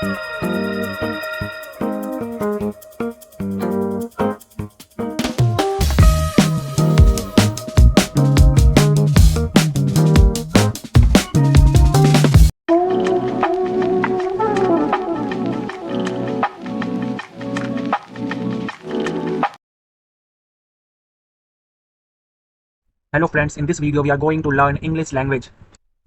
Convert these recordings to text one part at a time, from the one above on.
Hello friends, in this video we are going to learn English language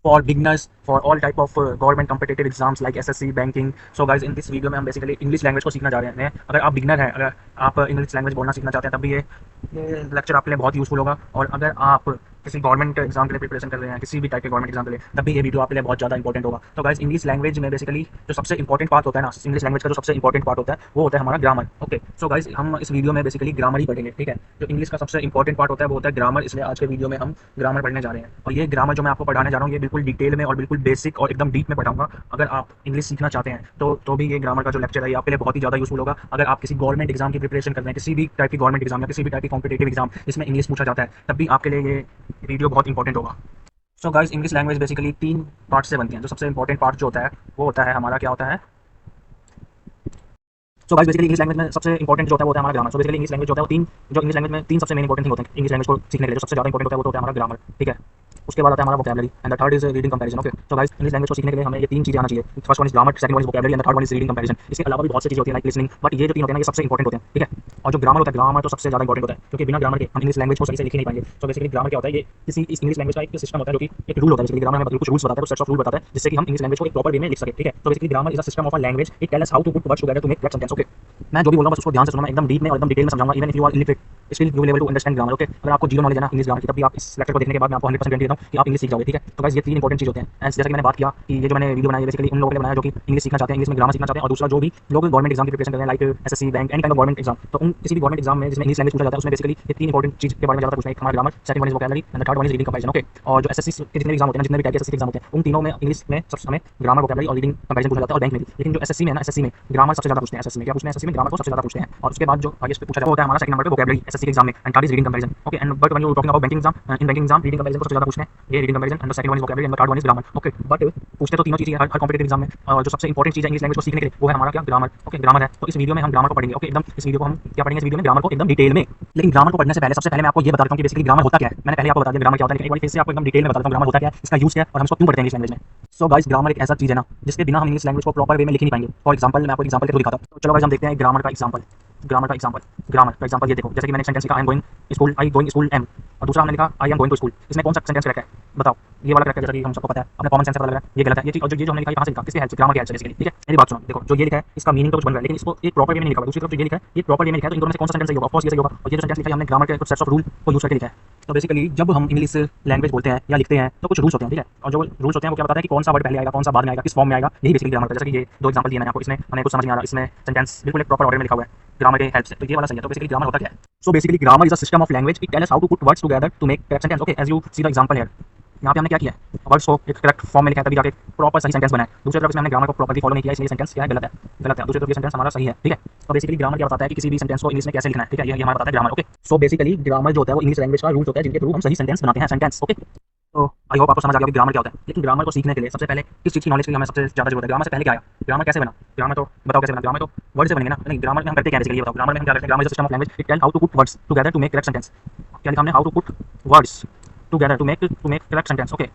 for beginners for all type of government competitive exams like SSC, banking. So guys, in this video में हम basically English language को सीखना जा रहे हैं। अगर आप beginner हैं, अगर आप English language बोलना सीखना चाहते हैं, तब भी ये लेक्चर आपके लिए बहुत यूजफुल होगा। और अगर आप किसी गवर्नमेंट एग्जाम के लिए प्रिपरेशन कर रहे हैं, किसी भी टाइप के गवर्नमेंट एग्जाम के लिए, तब भी ये वीडियो आपके लिए बहुत ज़्यादा इंपॉर्टेंट होगा। तो गाइस, इंग्लिश लैंग्वेज में बेसिकली जो सबसे इंपॉर्टेंट पार्ट होता है ना, इंग्लिश लैंग्वेज का जो सबसे इंपॉर्टेंट पार्ट होता है वो होता है हमारा ग्रामर। ओके, सो गाइस, हम इस वीडियो में बेसिकली ग्रामर ही पढ़ेंगे, ठीक है। जो इंग्लिश का सबसे इंपॉर्टेंट पार्ट होता है वो होता है ग्रामर, इसलिए आज के वीडियो में हम ग्रामर पढ़ने जा रहे हैं। और ये ग्रामर जो मैं आपको पढ़ाने जा रहा हूँ, ये बिल्कुल डिटेल में और बिल्कुल बेसिक और एकदम डीप में पढ़ाऊंगा। अगर आप इंग्लिश सीखना चाहते हैं तो भी ये ग्रामर का जो लेक्चर है ये आपके लिए बहुत ही ज़्यादा यूजफुल होगा। अगर आप किसी गवर्नमेंट एग्जाम की प्रिपरेशन कर रहे हैं, किसी भी टाइप की गवर्नमेंट एग्जाम या किसी भी टाइप की कॉम्पिटेटिव एग्जाम इसमें इंग्लिश पूछा जाता है, तब भी आपके लिए ये वीडियो बहुत इंपॉर्टेंट होगा। So guys, English language basically 3 part से बनती है। जो सबसे इंपॉर्टेंट पार्ट जो होता है वो होता है हमारा, क्या होता है, so guys basically English language में सबसे इंपॉर्टेंट जो होता है वो होता है हमारा grammar. So basically English language जो होता है वो इंग्लिश लैंग्वेज में 3 सबसे मेन इंपॉर्टेंट थिंग होते हैं इंग्लिश लैंग्वेज को सीखने के लिए। जो सबसे ज़्यादा इंपॉर्टेंट होता है वो होता है हमारा ग्रामर, ठीक है। उसके बाद आता है हमारा vocabulary and the third is reading comparison. Okay, so guys, English language को सीखने के लिए हमें ये 3 चीजें आना चाहिए। First one is grammar, second one is vocabulary and the third one is reading comparison. इसके अलावा भी बहुत सी चीजें होती है लाइक लिसनिंग, बट ये जो 3 होते हैं ना, ये सबसे इंपॉर्टेंट होते हैं, ठीक है। और जो ग्रामर होता है, ग्रामर तो सबसे ज़्यादा इंपॉर्टेंट होता है, क्योंकि बिना ग्रामर के हम इंग्लिश लैंग्वेज को सही से लिख ही नहीं पाएंगे। सो बेसिकली ग्रामर क्या होता है, ये किसी इस इंग्लिश लैंग्वेज का एक सिस्टम होता है, जो कि एक रूल होता है। बेसिकली ग्रामर में कुछ रूल्स बताता है, कुछ सेट्स ऑफ रूल बताता है, जिससे कि हम इंग्लिश लैंग्वेज को एक प्रॉपर वे में लिख सके, ठीक है। तो basically grammar is a system of a language, it tells how to put words together to make correct sentence. Okay, मैं जो भी बोल रहा हूं बस उसको ध्यान से सुनना, मैं एकदम डीप में और एकदम डिटेल में समझाऊंगा। Even if you are illiterate still you will able to understand grammar. Okay, अगर आपको जीरो नॉलेज है ना इंग्लिश ग्रामर की, तब भी आप इस लेक्चर को देखने के बाद मैं आपको 100% गारंटी देता हूं कि आप इंग्लिश सीख जाओगे, ठीक है। तो गाइस, ये 3 इंपॉर्टेंट चीज होते हैं। एंड जैसे कि मैंने बात किया कि ये जो मैंने वीडियो बनाई है बेसिकली उन लोगों के लिए बनाया जो कि इंग्लिश सीखना चाहते हैं, इंग्लिश में ग्रामर सीखना चाहते हैं। और दूसरा जो भी लोग गवर्नमेंट एग्जाम की प्रिपरेशन कर रहे हैं like SSC, bank, any kind of government exam, तो उन किसी भी गवर्नमेंट एग्जाम में जिसमें इंग्लिश लैंग्वेज पूछा जाता है उसमें बेसिकली ये 3 इंपॉर्टेंट चीज के बारे में ज्यादा पूछना है। हमारा grammar, second one is vocabulary and the third one is reading comparison. Okay, और जो एसएससी के जितने एग्जाम होते हैं, जितने भी टाइप के एसएससी एग्जाम होते हैं, उन तीनों में इंग्लिश में सबसे हमें ग्रामर, वोकैबुलरी और रीडिंग कंपैरिजन पूछा जाता है, और बैंक में भी। लेकिन जो एसएससी में है ना, एसएससी में ग्रामर सबसे ज्यादा पूछते हैं। एसएससी में क्या पूछते हैं, एसएससी में ग्रामर को सबसे ज्यादा पूछते हैं। और उसके बाद जो आगे पूछा जाता है हमारा सेकंड नंबर पे वोकैबुलरी एसएससी के एग्जाम में, and third is reading comparison. Okay, and but when you talking about banking exam, in banking exam reading comparison को सबसे ज्यादा पूछते हैं, ये reading comparison, and the second one is vocabulary and the third one is grammar. Okay, but पूछते तो तीनों चीजें हर कॉम्पिटिटिव एग्जाम में, और जो सबसे इंपॉर्टेंट चीज है इंग्लिश लैंग्वेज को सीखने के लिए वो है हमारा क्या, ग्रामर। ओके, ग्रामर है। तो इस वीडियो में हम ग्रामर को पढ़ेंगे। ओके, एकदम इस वीडियो को हम क्या पढ़ेंगे, इस वीडियो में ग्रामर को एकदम डिटेल में। लेकिन ग्रामर को पढ़ने से पहले सबसे पहले मैं आपको ये बता देता हूं कि बेसिकली ग्रामर होता क्या है। मैंने पहले आपको बता दिया ग्रामर क्या होता है, लेकिन एक बार फिर से आपको एकदम डिटेल में बता देता हूं ग्रामर होता क्या है, इसका यूज क्या है और हम इसको क्यों पढ़ते हैं इंग्लिश लैंग्वेज में। सो गाइस, ग्रामर एक ऐसा चीज है ना जिसके बिना हम इंग्लिश लैंग्वेज को प्रॉपर वे में लिख ही नहीं पाएंगे। फॉर एग्जांपल, मैं आपको एग्जांपल के थ्रू दिखाता हूं। तो चलो गाइस, हम देखते हैं ग्रामर का एग्जांपल। ग्रामर का एग्जांपल ये देखो, जैसे कि मैंने सेंटेंस लिखा I am going school, I going school am, और दूसरा हमने लिखा I am going to school. इसमें कौन सा सेंटेंस करेक्ट है बताओ? ये वाला करेक्ट है, जैसा कि हम सबको पता है, अपने कॉमन सेंस से पता लग रहा है ये गलत है। ये चीज, और जो हमने लिखा है कहां से लिखा, किसकी हेल्प से, ग्रामर की हेल्प से बेसिकली, ठीक है। मेरी बात सुनो, देखो जो ये लिखा है इसका मीनिंग तो कुछ बन रहा है, लेकिन इसको एक प्रॉपर वे में नहीं लिखा हुआ। दूसरी तरफ जो ये लिखा है ये प्रॉपर वे में लिखा है, तो इन दोनों में से कौन सा सेंटेंस सही होगा? ऑफ कोर्स ये सही होगा। और ये जो सेंटेंस लिखा है हमने ग्रामर के कुछ सेट्स ऑफ रूल को यूज करके लिखा है। तो बेसिकली जब हम इंग्लिश लैंग्वेज बोलते हैं या लिखते हैं तो कुछ रूल्स होते हैं, ठीक है। और जो रूल्स होते हैं वो क्या बताते हैं कि कौन सा वर्ड पहले आएगा, कौन सा बाद में आएगा, किस फॉर्म में आएगा, यही बेसिकली ग्रामर है। जैसे कि ये 2 एग्जांपल दिए मैंने आपको, इसमें हमें कुछ समझ नहीं आ रहा, इसमें सेंटेंस बिल्कुल एक प्रॉपर ऑर्डर में लिखा हुआ है ग्रामर के हेल्प से, तो ये वाला सही है। तो बेसिकली ग्रामर होता क्या है? So basically grammar is a system of language, it tells how to put words together to make correct sentence. Okay, as you see the example here, यहाँ पे हमने क्या किया है, वर्ड्स को एक करेक्ट फॉर्म में लिखा है, तभी जाके प्रॉपर सही सेंटेंस बना है। दूसरी तरफ इसमें हमने ग्रामर को प्रॉपर्ली फॉलो नहीं किया, इसलिए सेंटेंस क्या है, गलत है। दूसरी तरफ ये सेंटेंस हमारा सही है, ठीक है। तो बेसिकली ग्रामर क्या बताता है कि किसी भी सेंटेंस को इंग्लिश में कैसे लिखना है, ठीक है, ये हमारा बताता है ग्रामर। ओके, सो बेसिकली ग्रामर जो होता है वो इंग्लिश लैंग्वेज का रूल्स होता है जिनके थ्रू हम सही सेंटेंस बनाते हैं, सेंटेंस। ओके, तो आई होप आपको समझ आ गया कि ग्रामर क्या होता है। लेकिन ग्रामर को सीखने के लिए सबसे पहले किस चीज़ की नॉलेज की हमें सबसे ज़्यादा जरूरत है? ग्रामर से पहले क्या आया, ग्रामर कैसे बना, ग्रामर तो बताओ कैसे बना? ग्रामर तो वर्ड से बनेंगे ना, नहीं ग्रामर में हम करते क्या बेसिकली ये बताओ? ग्रामर में हम क्या करते हैं, grammar is a system of language, it tells how to put words together to make correct sentence. क्या लिखा हमने? How to put words together to make correct sentence. Okay,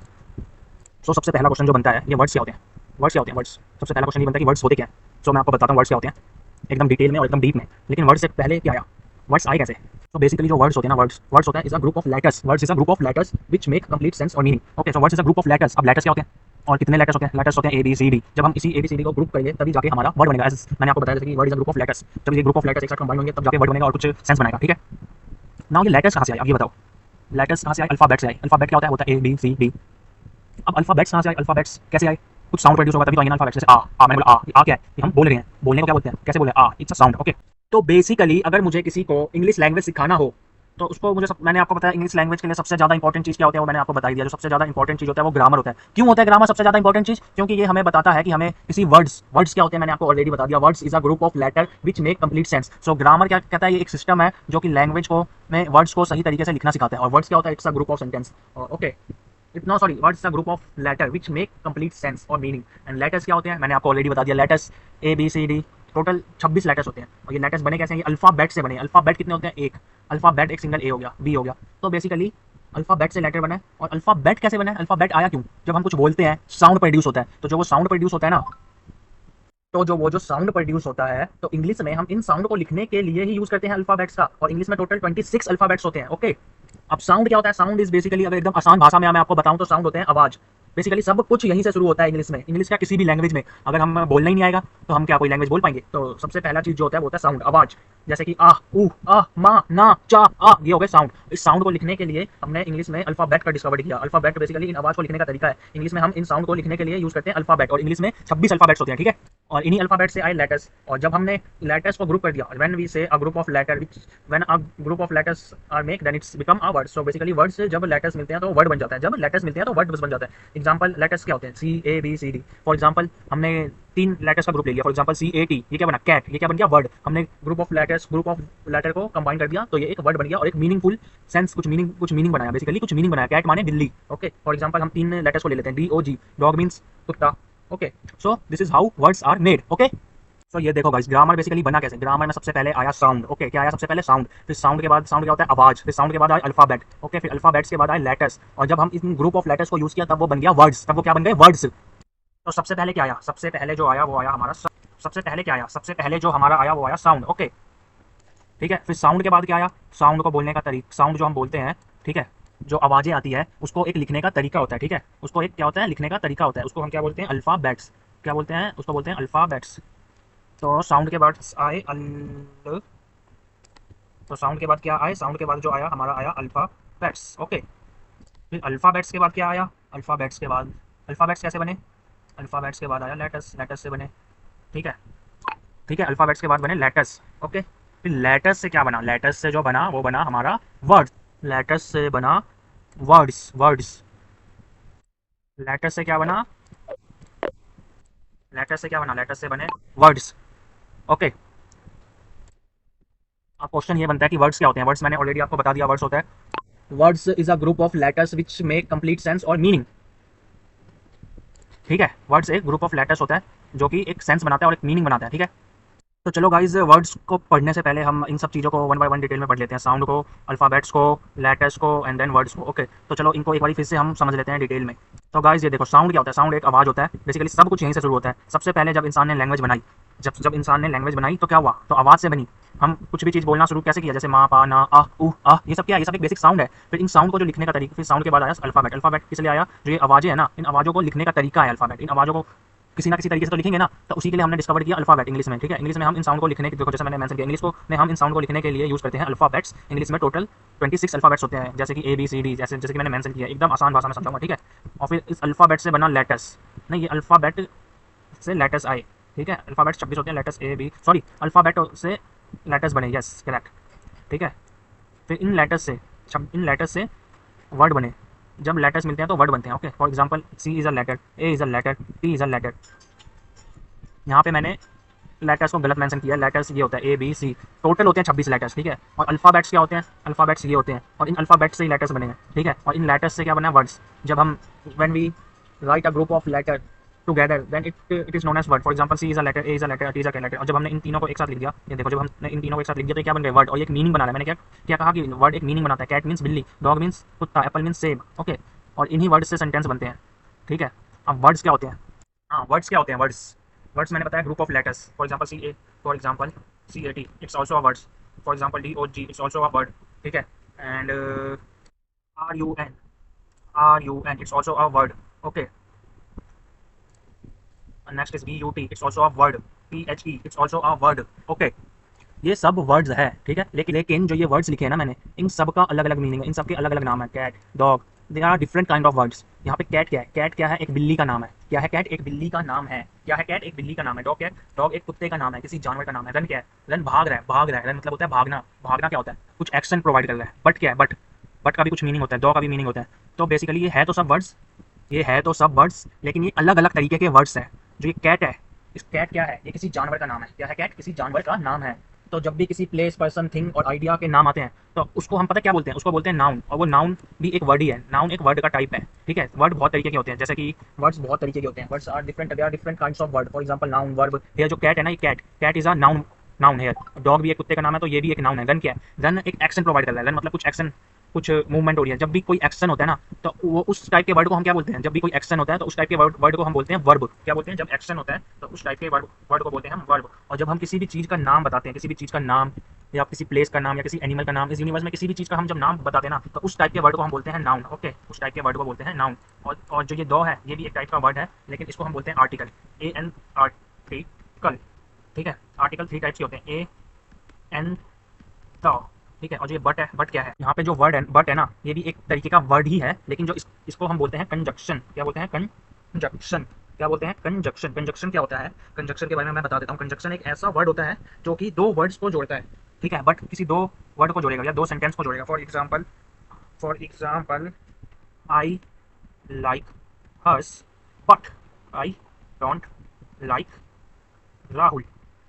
so सबसे पहला क्वेश्चन जो बनता है, ये वर्ड्स क्या होते हैं? वर्ड्स क्या होते हैं? वर्ड्स, सबसे पहला क्वेश्चन ये बनता है कि वर्ड्स होते क्या हैं। सो मैं आपको बताता हूँ वर्ड्स क्या होते हैं एकदम डिटेल में और एकदम डीप में। लेकिन वर्ड्स से पहले क्या आया, वर्ड्स आए कैसे? तो बेसिकली जो वर्ड्स होते हैं ना, वर्ड्स होता है is a group of letters. Words is a group of letters which make complete sense और meaning. Okay, so words is a group of letters. अब लेटर्स क्या होते हैं और कितने लेटर्स होते हैं? लेटर्स होते हैं ए बी सी डी। जब हम इसी ए बी सी डी को ग्रुप करेंगे तभी जाके हमारा वर्ड बनेगा। एज मैंने आपको बताया जैसे कि word is a group of letters, जब ये ग्रुप ऑफ लेटर्स एक साथ कंबाइन होंगे तब जाके वर्ड बनेगा और कुछ सेंस बनाएगा, ठीक है। नाउ ये लेटर्स कहाँ से आए, अब ये बताओ, लेटर्स कहाँ से आए? अल्फाबेट से आए। अल्फाबेट क्या होता है ए बी सी डी। अब अल्फाबेट्स कहाँ से आए? अल्फाबेट्स कैसे आए? कुछ साउंड प्रोड्यूस होगा तभी तो आएंगे ना अल्फाबेट्स। जैसे आ, मैंने बोला आ क्या है, ये हम बोल रहे हैं, बोलने को क्या बोलते हैं, कैसे बोले आ, इट्स अ साउंड। ओके, तो बेसिकली अगर मुझे किसी को इंग्लिश लैंग्वेज सिखाना हो तो उसको मैंने आपको बताया इंग्लिश लैंग्वेज के लिए सबसे ज्यादा इंपॉर्टेंट चीज क्या होता है वो मैंने आपको बताई दिया। जो सबसे ज्यादा इंपॉर्टेंट चीज होता है वो ग्रामर होता है। क्यों होता है ग्रामर सबसे ज्यादा इंपॉर्टेंट चीज? क्योंकि ये हमें बताता है कि हमें किसी वर्ड्स क्या होते हैं, मैंने आपको ऑलरेडी बता दिया। Words is a group of letter which make complete sense. So grammar क्या कहता है, ये एक सिस्टम है जो कि लैंग्वेज को में वर्ड्स को सही तरीके से लिखना सिखाता है। और वर्ड्स क्या होता है, it's a group of sentence. Okay, इतना sorry words a group of letter which make complete sense और मीनिंग। एंड लेटर्स क्या होते हैं, मैंने आपको ऑलरेडी बता दिया। Letters A B C D total 26 letters होते हैं। और ये लेटर्स बने कैसे हैं, ये अल्फाबेट से बने। अल्फाबेट कितने होते हैं, एक अल्फाबेट, एक सिंगल ए हो गया, बी हो गया। तो बेसिकली अल्फाबेट से लेटर बना है। और अल्फाबेट कैसे बना है, अल्फाबेट आया क्यों, जब हम कुछ बोलते हैं साउंड प्रोड्यूस होता है। तो जो वो साउंड प्रोड्यूस होता है ना, तो जो साउंड प्रोड्यूस होता है, तो इंग्लिश में हम इन साउंड को लिखने के लिए ही यूज करते हैं अल्फाबेट्स का। और इंग्लिश में टोटल 26 अल्फाबेट्स होते हैं। ओके, अब साउंड क्या होता है, साउंड इज बेसिकली, अगर एकदम आसान भाषा में मैं आपको बताऊं तो साउंड होते हैं आवाज। बेसिकली सब कुछ यहीं से शुरू होता है इंग्लिश में। इंग्लिश का किसी भी लैंग्वेज में अगर हम बोलना ही नहीं आएगा तो हम क्या कोई लैंग्वेज बोल पाएंगे। तो सबसे पहला चीज जो होता है वो होता है साउंड, आवाज। जैसे कि आ ऊ आ मा ना चा आ, ये हो गए साउंड। इस साउंड को लिखने के लिए हमने इंग्लिश में अल्फाबेट का डिस्कवर किया। अल्फाबेट बेसिकली इन आवाज को लिखने का तरीका है। इंग्लिश में हम इन साउंड को लिखने के लिए यूज करते हैं अल्फाबेट। और इंग्लिश में 26 अल्फाबेट्स होते हैं, ठीक है। और इन्हीं अल्फाबेट से आए लेटर्स। और जब हमने लेटर्स को ग्रुप कर दिया, when we say a group of letter which when a group of letters are make then it's become a word. So basically word से जब लेटर्स मिलते हैं तो वर्ड बन जाता है। जब लेटर्स मिलते हैं तो वर्ड बन जाता है। एग्जांपल लेटर्स क्या होते हैं, C A B C D. For example हमने 3 लेटर्स का ग्रुप ले लिया। For example C A T, ये क्या बना, कैट। ये क्या बन गया, वर्ड। हमने ग्रुप ऑफ लेटर को कंबाइन कर दिया तो ये एक वर्ड बन गया। और एक मीनिंगफुल सेंस, कुछ मीनिंग बनाया। बेसिकली कुछ मीनिंग बनाया। कैट माने बिल्ली। ओके, फॉर एग्जांपल हम 3 लेटर्स को ले लेते हैं, D O G, dog means कुत्ता। Okay, so this is how words are made. Okay, तो ये देखो गाइस, ग्रामर बेसिकली बना कैसे। ग्रामर में सबसे पहले आया साउंड। ओके, क्या आया सबसे पहले, साउंड। फिर साउंड के बाद, साउंड क्या होता है, आवाज। फिर साउंड के बाद आया अल्फाबेट। ओके, फिर अल्फाबेट्स के बाद आए लेटर्स। और जब हम इन ग्रुप ऑफ लेटर्स को यूज किया तब वो बन गया वर्ड्स। तब वो क्या बन गए, वर्ड्स। तो सबसे पहले क्या आया, सबसे पहले जो आया वो आया हमारा सबसे पहले क्या आया, सबसे पहले जो हमारा आया वो आया साउंड। ओके, ठीक है। फिर साउंड के बाद क्या आया, साउंड को बोलने का तरीका। साउंड जो हम बोलते हैं, ठीक है, जो आवाजें आती है उसको एक लिखने का तरीका होता है, ठीक है। उसको एक क्या होता है, लिखने का तरीका होता है। उसको हम क्या बोलते हैं, अल्फाबेट्स। क्या बोलते हैं उसको, बोलते हैं अल्फाबेट्स। तो साउंड के बाद आए तो साउंड के बाद क्या आए, साउंड के बाद जो आया हमारा आया अल्फाबेट्स। ओके, फिर अल्फाबेट्स के बाद क्या आया, अल्फाबेट्स के बाद, अल्फाबेट्स कैसे बने, अल्फाबेट्स के बाद आया लेटर्स। लेटर्स से बने, ठीक है, ठीक है। अल्फाबेट्स के बाद बने लेटर्स। ओके, फिर लेटर्स से क्या बना, लेटर्स से जो बना वो बना हमारा वर्ड। लेटर्स से बना वर्ड्स, वर्ड्स। लेटर्स से क्या बना, लेटर्स से क्या बना, लेटर्स से बने वर्ड्स। ओके, अब क्वेश्चन ये बनता है कि वर्ड्स क्या होते हैं। वर्ड्स मैंने ऑलरेडी आपको बता दिया, वर्ड्स होता है, words is a group of letters which make complete sense और मीनिंग। ठीक है, वर्ड्स एक ग्रुप ऑफ लेटर्स होता है जो कि एक सेंस बनाता है और एक मीनिंग बनाता है, ठीक है। तो चलो गाइज, वर्ड्स को पढ़ने से पहले हम इन सब चीज़ों को वन बाय वन डिटेल में पढ़ लेते हैं। साउंड को, अल्फाबेट्स को, लेटर्स को एंड देन वर्ड्स को। ओके, तो चलो इनको एक बार फिर से हम समझ लेते हैं डिटेल में। तो गाइज ये देखो, साउंड क्या होता है, साउंड एक आवाज़ होता है। बेसिकली सब कुछ यहीं से शुरू होता है। सबसे पहले जब इंसान ने लैंग्वेज बनाई, जब इंसान ने लैंग्वेज बनाई तो क्या हुआ, तो आवाज़ से बनी। हम कुछ भी चीज़ बोलना शुरू कैसे किया, जैसे माँ पा ना आ ऊ आ, ये सब क्या है, ये सब एक बेसिक साउंड है। फिर इन साउंड को जो लिखने का तरीका, फिर साउंड के बाद आया अल्फाबेट। अल्फाबेट किस लिए आया, जो ये आवाज़ें हैं ना, इन आवाज़ों को लिखने का तरीका है अल्फाबेट। इन आवाज़ों को किसी ना किसी तरीके से तो लिखेंगे ना, तो उसी के लिए हमने डिस्कवर किया अल्फाबेट इंग्लिश में, ठीक है। इंग्लिश में हम इन साउंड को लिखने के, देखो जैसे मैंने मेंशन किया, इंग्लिश को में हम इन साउंड को लिखने के लिए यूज करते हैं अल्फाबेट्स। इंग्लिश में टोटल 26 अल्फाबेट्स होते हैं, जैसे कि ए बी सी डी, जैसे जैसे कि मैंने मेंशन किया, एकदम आसान भाषा में समझाऊंगा, ठीक है। और फिर इस अल्फाबेट से बना लेटर्स, नहीं ये अल्फाबेट से लेटर्स आए, ठीक है। अल्फाबेट्स 26 होते हैं, letters A B, sorry alphabet से लेटर्स बने, यस करेक्ट, ठीक है। फिर इन लेटर्स से वर्ड बने। जब लेटर्स मिलते हैं तो वर्ड बनते हैं। Okay, for example C is a letter, A is a letter, T is a letter. यहाँ पे मैंने लेटर्स को गलत मेंशन किया। लेटर्स ये होता है ए बी सी, टोटल होते हैं 26 लेटर्स, ठीक है। और अल्फाबेट्स क्या होते हैं, अल्फाबेट्स ये होते हैं, और इन अल्फाबेट्स से ही लेटर्स बने हैं, ठीक है। और इन लेटर्स से क्या बना, वर्ड्स। जब हम when we write a group of letter together then it is known as word. For example C is a letter, A is a letter, T is a letter. और जब हमने इन तीनों को एक साथ लिख दिया, ये देखो, जब हमने इन तीनों को एक साथ लिख दिया तो क्या बन गए, वर्ड। और ये एक मीनिंग बना रहा है। मैंने क्या क्या कहा कि वर्ड एक मीनिंग बनाता है। कैट मीन्स बिल्ली, डॉग मीन्स कुत्ता, एप्पल मीन्स सेब। ओके, और इन्हीं वर्ड्स से सेंटेंस बनते हैं, ठीक है। अब वर्ड्स क्या होते हैं, हाँ वर्ड्स क्या होते हैं, वर्ड्स, वर्ड्स मैंने बताया group of letters. For example C A, for example C A T, it's also a words. For example D O G, it's also a word, ठीक है। And R U N, it's also a word. Okay, next is B U T, it's also a word. P H E, it's also a word. Okay, ये सब words है, ठीक है। लेकिन जो ये वर्ड्स लिखे हैं ना मैंने, इन सब का अलग अलग मीनिंग है, इन सब के अलग अलग नाम है। Cat, dog, they are different kind of words. यहाँ पे कैट क्या है, कैट क्या है, एक बिल्ली का नाम है। क्या है कैट, एक बिल्ली का नाम है। क्या है कैट, एक बिल्ली का नाम है। डॉग क्या है, डॉग एक कुत्ते का नाम है, किसी जानवर का नाम है। रन क्या है, रन भाग रहा है, भाग रहा है। रन मतलब होता है भागना। भागना क्या होता है, कुछ एक्शन प्रोवाइड कर रहा है। बट क्या है, बट का भी कुछ मीनिंग होता है, डॉग का भी मीनिंग होता है। तो बेसिकली ये है तो सब वर्ड्स, ये है तो सब वर्ड्स, लेकिन ये अलग अलग तरीके के वर्ड्स है। जो ये कैट है, इस कैट क्या है, ये किसी जानवर का नाम है। क्या है कैट, किसी जानवर का नाम है। तो जब भी किसी प्लेस, पर्सन, थिंग और आइडिया के नाम आते हैं तो उसको हम पता क्या बोलते हैं, उसको बोलते हैं नाउन। और वो नाउन भी एक वर्ड ही है, नाउन एक वर्ड का टाइप है, ठीक है। वर्ड बहुत तरीके के होते हैं, जैसे कि वर्ड्स बहुत तरीके के होते हैं, words are different, there are different kinds of word. For example noun, verb. ये जो कैट है ना, ये cat, cat is a noun, noun है। डॉग भी एक कुत्ते का नाम है, तो ये भी एक नाउन है। गन क्या है? गन एक एक्शन प्रोवाइड कर रहा है, गन मतलब कुछ एक्शन, कुछ मूवमेंट हो रही है। जब भी कोई एक्शन होता है ना, तो वो उस टाइप के वर्ड को हम क्या बोलते हैं? जब भी कोई एक्शन होता है तो उस टाइप के वर्ड को हम बोलते हैं वर्ब। क्या बोलते हैं? जब एक्शन होता है तो उस टाइप के वर्ड को बोलते हैं हम वर्ब। और जब हम किसी भी चीज़ का नाम बताते हैं, किसी भी चीज़ का नाम या किसी प्लेस का नाम या किसी एनिमल का नाम, इस यूनिवर्स में किसी भी चीज़ का हम जब नाम बताते हैं ना, तो उस टाइप के वर्ड को हम बोलते हैं नाउन। ओके, उस टाइप के वर्ड को बोलते हैं नाउन। और जो ये दो है, ये भी एक टाइप का वर्ड है, लेकिन इसको हम बोलते हैं आर्टिकल। AN आर्टिकल, ठीक है। आर्टिकल 3 टाइप्स के होते हैं, AN तो, ठीक है। और जो ये बट है, बट क्या है? यहाँ पे जो वर्ड है बट है ना, ये भी एक तरीके का वर्ड ही है, लेकिन जो इसको हम बोलते हैं कंजक्शन। क्या बोलते हैं? कंजक्शन। क्या बोलते हैं? कंजक्शन। कंजक्शन क्या होता है? कंजक्शन के बारे में मैं बता देता हूँ। कंजक्शन एक ऐसा वर्ड होता है जो कि दो वर्ड्स को जोड़ता है, ठीक है, बट किसी दो वर्ड को जोड़ेगा या दो सेंटेंस को जोड़ेगा। For example I like hers but I don't like Rahul.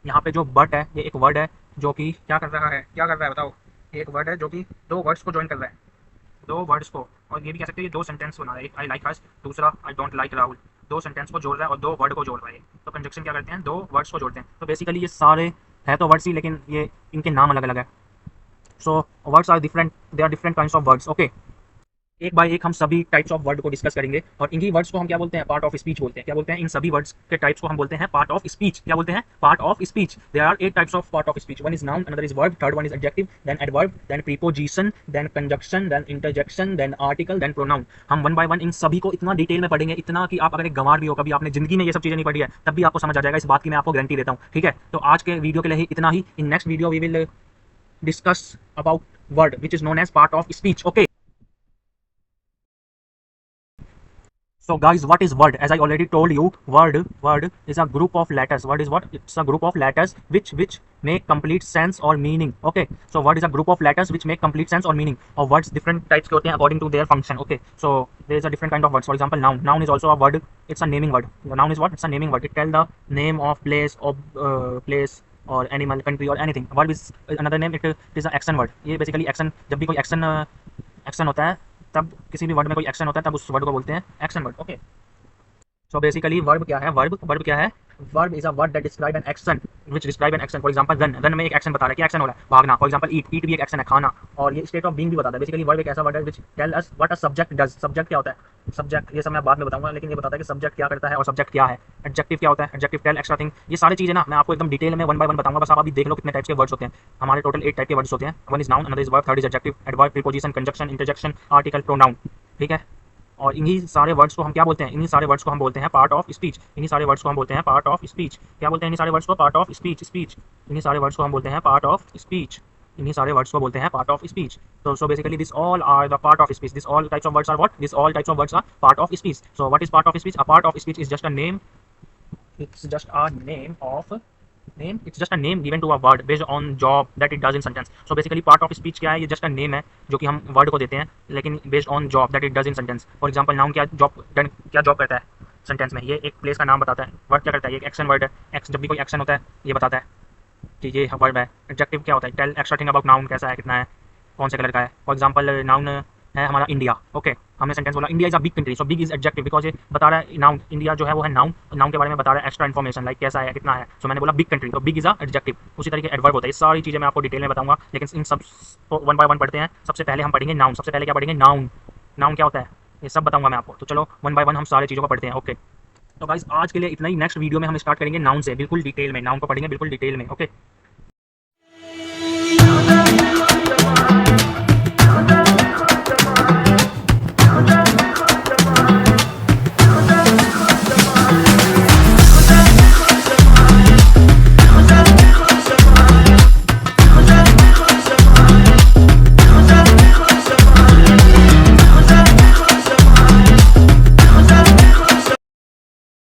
यहाँ पे जो बट है, ये एक वर्ड है जो कि क्या कर रहा है? क्या कर रहा है बताओ? ये एक वर्ड है जो कि दो वर्ड्स को ज्वाइन कर रहा है, दो वर्ड्स को। और ये भी कह सकते हैं ये दो सेंटेंस बना रहा है, एक आई लाइक हर्ष, दूसरा आई डोंट लाइक राहुल। दो सेंटेंस को जोड़ रहा है और दो वर्ड को जोड़ रहा है। तो कंजक्शन क्या करते हैं? दो वर्ड्स को जोड़ते हैं। तो बेसिकली ये सारे है तो वर्ड्स ही, लेकिन ये इनके नाम अलग अलग है। So words are different, they are different kinds of words. Okay, एक बाय एक हम सभी टाइप्स ऑफ वर्ड को डिस्कस करेंगे, और इन्हीं वर्ड्स को हम क्या बोलते हैं? पार्ट ऑफ स्पीच बोलते हैं। क्या बोलते हैं? इन सभी वर्ड्स के टाइप्स को हम बोलते हैं पार्ट ऑफ स्पीच। क्या बोलते हैं? Part of speech. There are 8 types of part of speech. One is noun, another is verb, third one is adjective, then adverb, then preposition, then conjunction, then interjection, then article, then pronoun. हम one by one इन सभी को इतना detail में पढ़ेंगे, इतना कि आप अगर एक गंवार भी हो, कभी आपने जिंदगी में ये सब चीजें नहीं पढ़ी है, तब भी आपको समझ आ जाएगा। इस बात की मैं आपको गारंटी देता हूँ, ठीक है। तो आज के वीडियो के लिए इतना ही। In next video we will discuss about word which is known as part of speech. Okay, so guys, what is word? As I already told you, word is a group of letters. Word is what? It's a group of letters which make complete sense or meaning. Okay, so word is a group of letters which make complete sense or meaning. Or words different types के होते हैं according to their function. Okay, so there is a different kind of words. For example, noun. Noun is also a word. It's a naming word. The noun is what? It's a naming word. It tells the name of place, place or animal, country or anything. Verb is another name. It is an action word. ये basically action, जब भी कोई action होता है, तब किसी भी word में कोई एक्शन होता है, तब उस वर्ड को बोलते हैं action word. Okay, so basically verb क्या है? वर्ब क्या है? Verb is a word that describe an action, which describe an action. For example run, run में एक एक्शन बता रहा है, क्या एक्शन हो रहा है? भागना। फॉर एग्जांपल ईट, ईट भी एक एक्शन है, खाना। और ये स्टेट ऑफ बीइंग भी बताता है। बेसिकली वर्ब एक ऐसा वर्ड है which tell us what a subject does. Subject क्या होता है? सब्जेक्ट, ये सब मैं बाद में बताऊंगा, लेकिन ये बताता है कि सब्जेक्ट क्या करता है और सब्जेक्ट क्या है। एडजेक्टिव क्या होता है? Adjective tell extra thing. ये सारी चीजें ना मैं आपको एकदम डिटेल में वन बाय वन बताऊंगा, बस आप अभी देख लो कितने टाइप्स के वर्ड्स होते हैं। हमारे टोटल 8 टाइप के वर्ड्स होते हैं। One is noun, another is verb, third is adjective, adverb, preposition, conjunction, interjection, article, pronoun, ठीक है। और इन्हीं सारे वर्ड्स को हम क्या बोलते हैं? इन्हीं सारे वर्ड्स को हम बोलते हैं पार्ट ऑफ स्पीच। इन्हीं सारे वर्ड्स को हम बोलते हैं पार्ट ऑफ स्पीच। क्या बोलते हैं इन्हीं सारे वर्ड्स को? Part of speech. स्पीच, इन्हीं सारे वर्ड्स को हम बोलते हैं पार्ट ऑफ स्पीच। इन्हीं सारे वर्ड्स को बोलते हैं part of speech. So basically this all are the part of speech. This all types of words are what? This all types of words are part of speech. So what is part of speech? A part of speech is just a name. It's just a name of name. It's just a name given to a word based on job that it does in sentence. So basically part of speech क्या है? ये just a name है जो कि हम word को देते हैं, लेकिन based on job that it does in sentence. For example noun क्या job करता है सेंटेंस में? ये एक प्लेस का नाम बताता है। वर्ड क्या करता है? ये एक एक्शन वर्ड है। जब भी कोई एक्शन होता है ये बताता है कि ये वर्ब है। एडजेक्टिव क्या होता है? Tell extra thing about noun, कैसा है, कितना है, कौन से कलर का है। फॉर एग्जांपल नाउन है हमारा इंडिया। ओके, हमने सेंटेंस बोला India is a big country, so big is adjective because ये बता रहा है नाउन, इंडिया जो है वो है नाउन, नाउन के बारे में बता रहा है एक्स्ट्रा इन्फॉर्मेशन, लाइक कैसा है, कितना है। सो मैंने बोला बिग कंट्री, तो बिग इज अ एडजेक्टिव। उसी तरीके एडवर्ब होता है। ये सारी चीज़ें मैं आपको डिटेल में बताऊंगा, लेकिन इन सब वन बाय वन पढ़ते हैं। सबसे पहले हम पढ़ेंगे नाउन। सबसे पहले क्या पढ़ेंगे? नाउन। नाउन क्या होता है ये सब बताऊंगा मैं आपको। तो चलो वन बाय वन हम सारी चीज़ों को पढ़ते हैं। ओके, तो गाइस आज के लिए इतना ही। नेक्स्ट वीडियो में हम स्टार्ट करेंगे नाउन से, बिल्कुल डिटेल में। नाउन को पढ़ेंगे बिल्कुल डिटेल में। ओके।